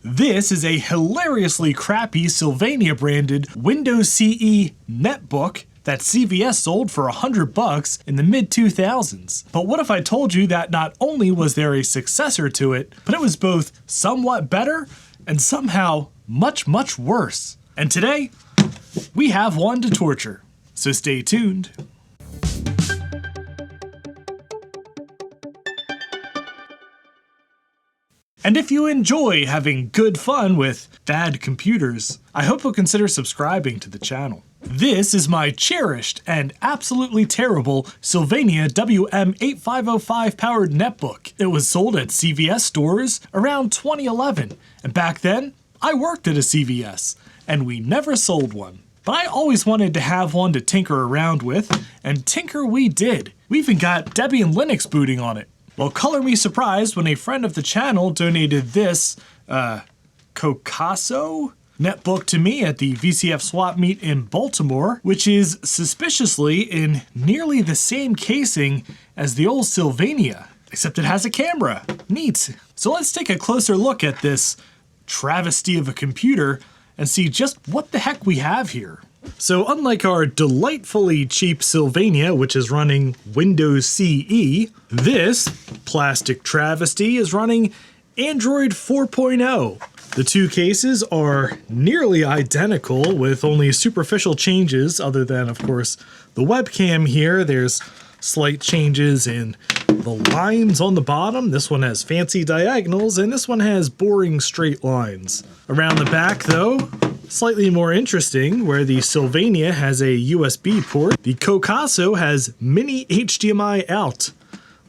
This is a hilariously crappy Sylvania branded Windows CE netbook that CVS sold for $100 in the mid-2000s. But what if I told you that not only was there a successor to it, but it was both somewhat better and somehow much, much worse? And today, we have one to torture. So stay tuned. And if you enjoy having good fun with bad computers, I hope you'll consider subscribing to the channel. This is my cherished and absolutely terrible Sylvania WM8505 powered netbook. It was sold at CVS stores around 2011, and back then, I worked at a CVS, and we never sold one. But I always wanted to have one to tinker around with, and tinker we did. We even got Debian Linux booting on it. Well, color me surprised when a friend of the channel donated this, Kokaso netbook to me at the VCF swap meet in Baltimore, which is suspiciously in nearly the same casing as the old Sylvania, except it has a camera. Neat. So let's take a closer look at this travesty of a computer and see just what the heck we have here. So unlike our delightfully cheap Sylvania, which is running Windows CE, this plastic travesty is running Android 4.0. The two cases are nearly identical with only superficial changes other than, of course, the webcam here. There's slight changes in the lines on the bottom. This one has fancy diagonals and this one has boring straight lines. Around the back though, slightly more interesting, where the Sylvania has a USB port, the Kokaso has mini HDMI out.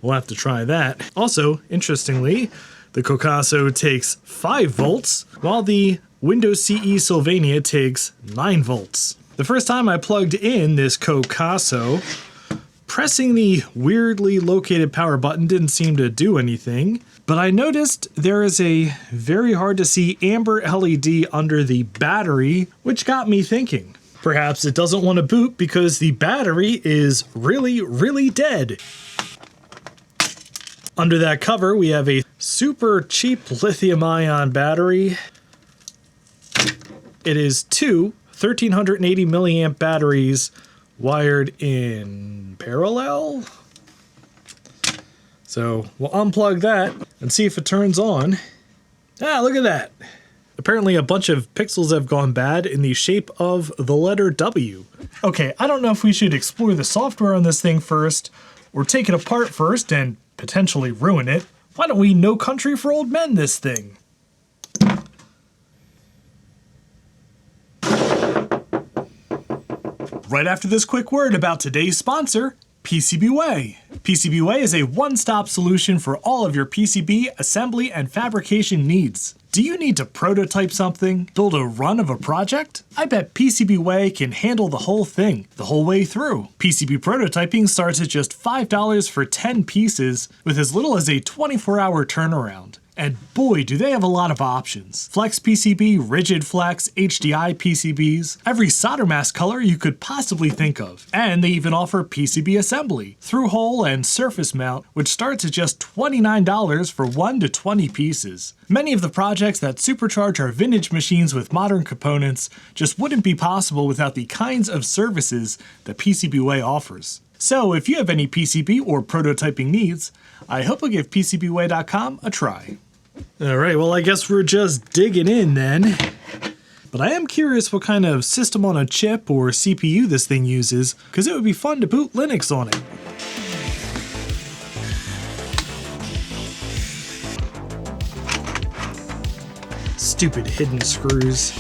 We'll have to try that. Also, interestingly, the Kokaso takes 5 volts, while the Windows CE Sylvania takes 9 volts. The first time I plugged in this Kokaso, pressing the weirdly located power button didn't seem to do anything, but I noticed there is a very hard to see amber LED under the battery, which got me thinking. Perhaps it doesn't want to boot because the battery is really dead. Under that cover, we have a super cheap lithium-ion battery. It is two 1380 milliamp batteries wired in parallel. So we'll unplug that and see if it turns on. Ah, look at that. Apparently a bunch of pixels have gone bad in the shape of the letter W. Okay, I don't know if we should explore the software on this thing first, or take it apart first and potentially ruin it. Why don't we No Country for Old Men this thing? Right after this quick word about today's sponsor, PCBWay. PCBWay is a one-stop solution for all of your PCB assembly and fabrication needs. Do you need to prototype something? Build a run of a project? I bet PCBWay can handle the whole thing, the whole way through. PCB prototyping starts at just $5 for 10 pieces, with as little as a 24-hour turnaround. And boy, do they have a lot of options. Flex PCB, Rigid Flex, HDI PCBs, every solder mask color you could possibly think of. And they even offer PCB assembly, through-hole and surface mount, which starts at just $29 for 1 to 20 pieces. Many of the projects that supercharge our vintage machines with modern components just wouldn't be possible without the kinds of services that PCBWay offers. So if you have any PCB or prototyping needs, I hope you'll give PCBWay.com a try. Alright, well I guess we're just digging in then. But I am curious what kind of system on a chip or CPU this thing uses, because it would be fun to boot Linux on it. Stupid hidden screws.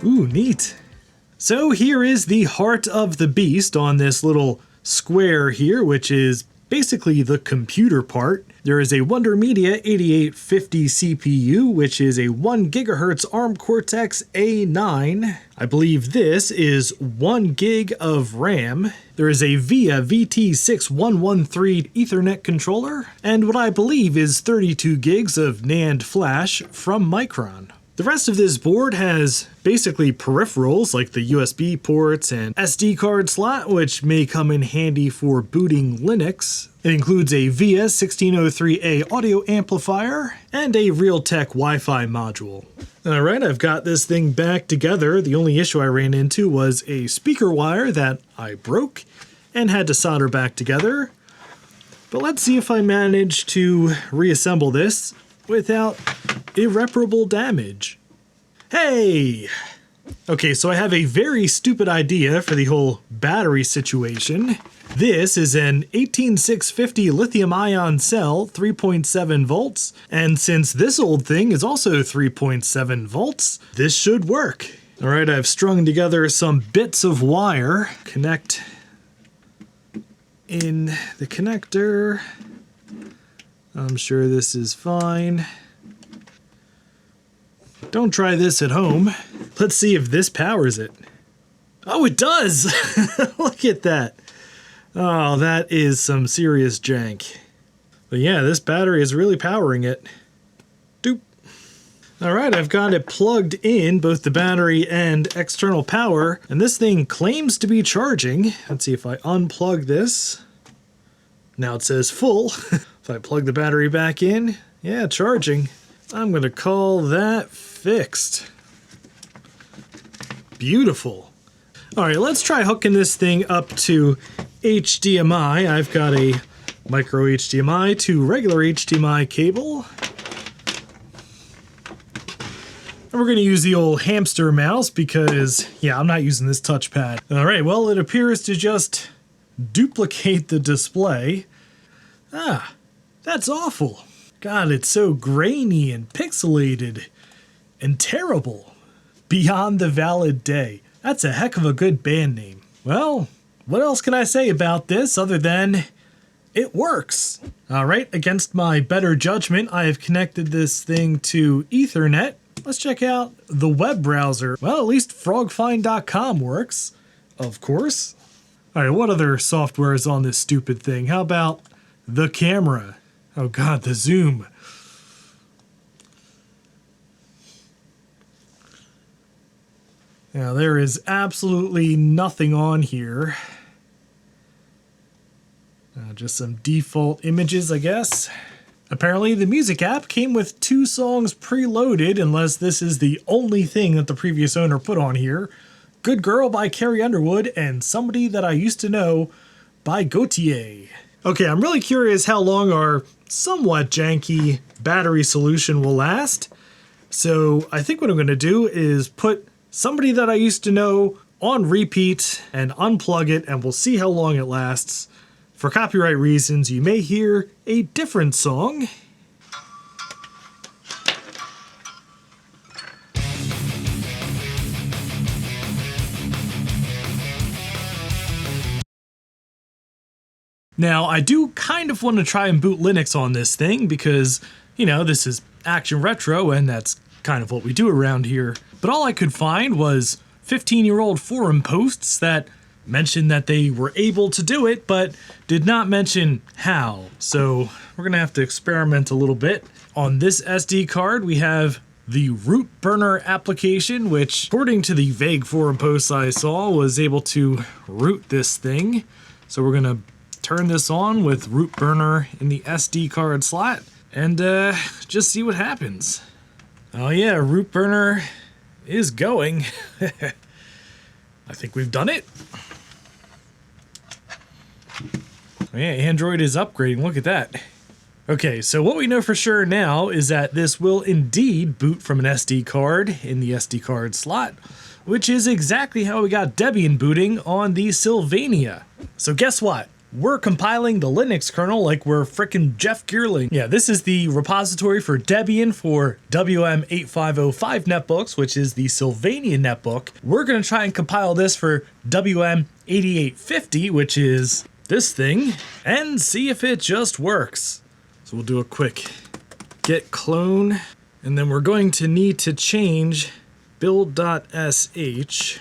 Ooh, neat. So here is the heart of the beast on this little square here, which is basically the computer part. There is a Wonder Media 8850 CPU, which is a 1 GHz ARM Cortex A9. I believe this is 1 gig of RAM. There is a VIA VT6113 Ethernet controller, and what I believe is 32 gigs of NAND flash from Micron. The rest of this board has basically peripherals like the USB ports and SD card slot, which may come in handy for booting Linux. It includes a VIA 1603A audio amplifier and a Realtek Wi-Fi module. Alright, I've got this thing back together. The only issue I ran into was a speaker wire that I broke and had to solder back together. But let's see if I manage to reassemble this without irreparable damage. Hey! Okay, so I have a very stupid idea for the whole battery situation. This is an 18650 lithium-ion cell, 3.7 volts, and since this old thing is also 3.7 volts, this should work. All right, I've strung together some bits of wire. Connect in the connector. I'm sure this is fine. Don't try this at home. Let's see if this powers it. Oh, it does! Look at that. Oh, that is some serious jank. But yeah, this battery is really powering it. Doop. Alright, I've got it plugged in, both the battery and external power, and this thing claims to be charging. Let's see if I unplug this. Now it says full. If I plug the battery back in, yeah, charging. I'm gonna call that fixed. Beautiful. All right, let's try hooking this thing up to HDMI. I've got a micro HDMI to regular HDMI cable. And we're gonna use the old hamster mouse because, yeah, I'm not using this touchpad. All right, well, it appears to just duplicate the display. Ah, that's awful. God, it's so grainy and pixelated and terrible. Beyond the Valid Day. That's a heck of a good band name. Well, what else can I say about this other than it works? All right, against my better judgment, I have connected this thing to Ethernet. Let's check out the web browser. Well, at least frogfind.com works, of course. All right, what other software is on this stupid thing? How about the camera? Oh God, the zoom. Now there is absolutely nothing on here. Just some default images, I guess. Apparently the music app came with 2 songs preloaded, unless this is the only thing that the previous owner put on here. Good Girl by Carrie Underwood and Somebody That I Used to Know by Gautier. Okay, I'm really curious how long our somewhat janky battery solution will last. So I think what I'm going to do is put Somebody That I Used to Know on repeat and unplug it, and we'll see how long it lasts. For copyright reasons, you may hear a different song. Now, I do kind of want to try and boot Linux on this thing because, you know, this is Action Retro and that's kind of what we do around here. But all I could find was 15-year-old forum posts that mentioned that they were able to do it, but did not mention how. So we're gonna have to experiment a little bit. On this SD card, we have the root burner application, which, according to the vague forum posts I saw, was able to root this thing. So we're gonna turn this on with root burner in the SD card slot and just see what happens. Oh yeah, root burner is going. I think we've done it. Oh yeah, Android is upgrading, look at that. Okay, so what we know for sure now is that this will indeed boot from an SD card in the SD card slot, which is exactly how we got Debian booting on the Sylvania. So guess what? We're compiling the Linux kernel like we're frickin' Jeff Geerling. Yeah, this is the repository for Debian for WM8505 netbooks, which is the Sylvania netbook. We're gonna try and compile this for WM8850, which is this thing and see if it just works. So we'll do a quick git clone, and then we're going to need to change build.sh.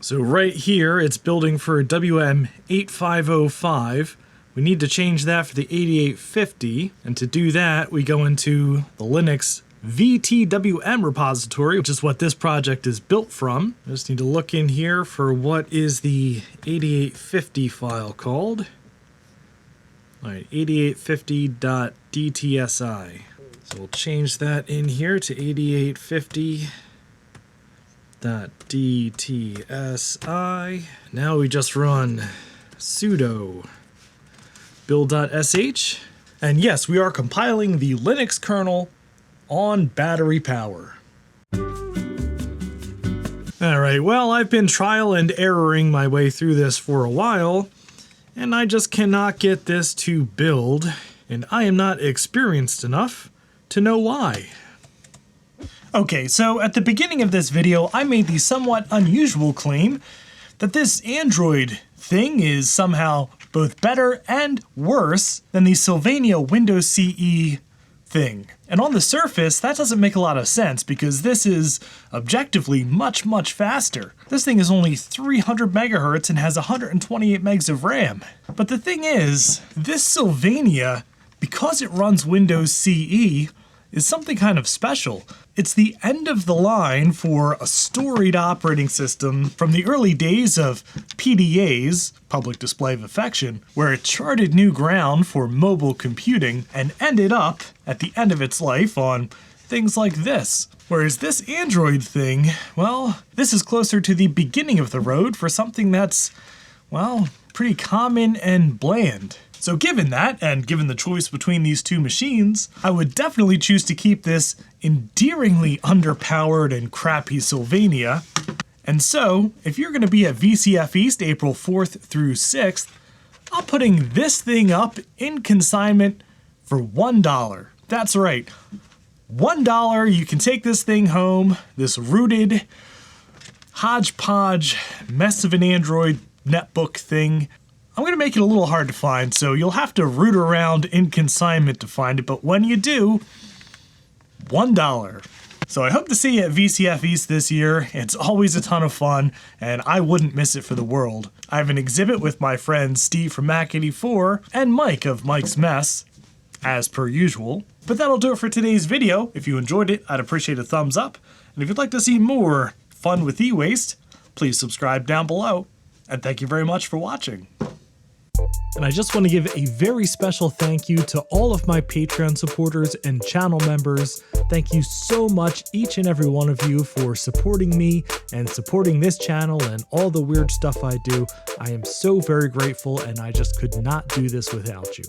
So right here, it's building for WM8505. We need to change that for the 8850, and to do that, we go into the Linux VTWM repository, which is what this project is built from. I just need to look in here for what is the 8850 file called. All right, 8850.dtsi. So we'll change that in here to 8850.dtsi. Now we just run sudo build.sh. And yes, we are compiling the Linux kernel on battery power. Alright, well, I've been trial and erroring my way through this for a while, and I just cannot get this to build, and I am not experienced enough to know why. Okay, so at the beginning of this video, I made the somewhat unusual claim that this Android thing is somehow both better and worse than the Sylvania Windows CE thing. And on the surface, that doesn't make a lot of sense because this is objectively much, much faster. This thing is only 300 megahertz and has 128 megs of RAM. But the thing is, this Sylvania, because it runs Windows CE, is something kind of special. It's the end of the line for a storied operating system from the early days of PDAs, public display of affection, where it charted new ground for mobile computing and ended up, at the end of its life, on things like this. Whereas this Android thing, well, this is closer to the beginning of the road for something that's, well, pretty common and bland. So given that, and given the choice between these two machines, I would definitely choose to keep this endearingly underpowered and crappy Sylvania. And so, if you're going to be at VCF East April 4th through 6th, I'm putting this thing up in consignment for $1. That's right, $1, you can take this thing home, this rooted hodgepodge mess of an Android netbook thing. I'm going to make it a little hard to find, so you'll have to root around in consignment to find it, but when you do, $1. So I hope to see you at VCF East this year. It's always a ton of fun, and I wouldn't miss it for the world. I have an exhibit with my friends Steve from Mac84 and Mike of Mike's Mess, as per usual. But that'll do it for today's video. If you enjoyed it, I'd appreciate a thumbs up, and if you'd like to see more fun with e-waste, please subscribe down below. And thank you very much for watching. And I just want to give a very special thank you to all of my Patreon supporters and channel members. Thank you so much, each and every one of you, for supporting me and supporting this channel and all the weird stuff I do. I am so very grateful, and I just could not do this without you.